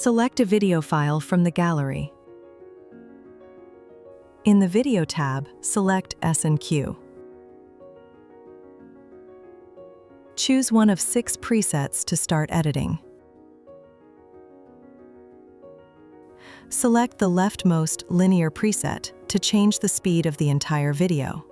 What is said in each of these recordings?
Select a video file from the gallery. In the Video tab, select S&Q. Choose one of 6 presets to start editing. Select the leftmost linear preset to change the speed of the entire video.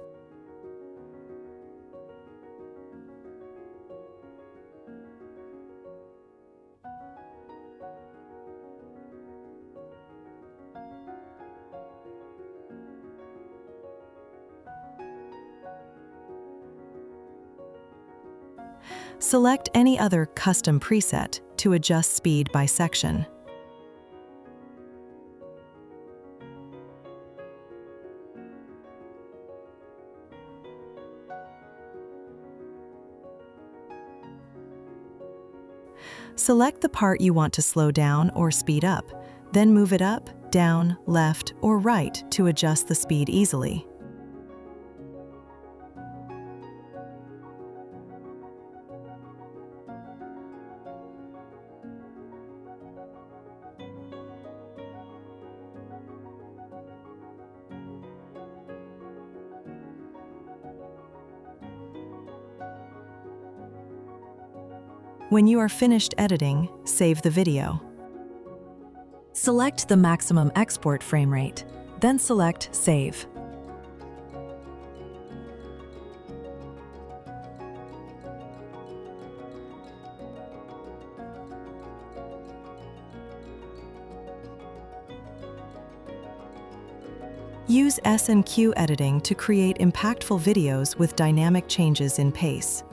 Select any other custom preset to adjust speed by section. Select the part you want to slow down or speed up, then move it up, down, left, or right to adjust the speed easily. When you are finished editing, save the video. Select the maximum export frame rate, then select Save. Use S&Q editing to create impactful videos with dynamic changes in pace.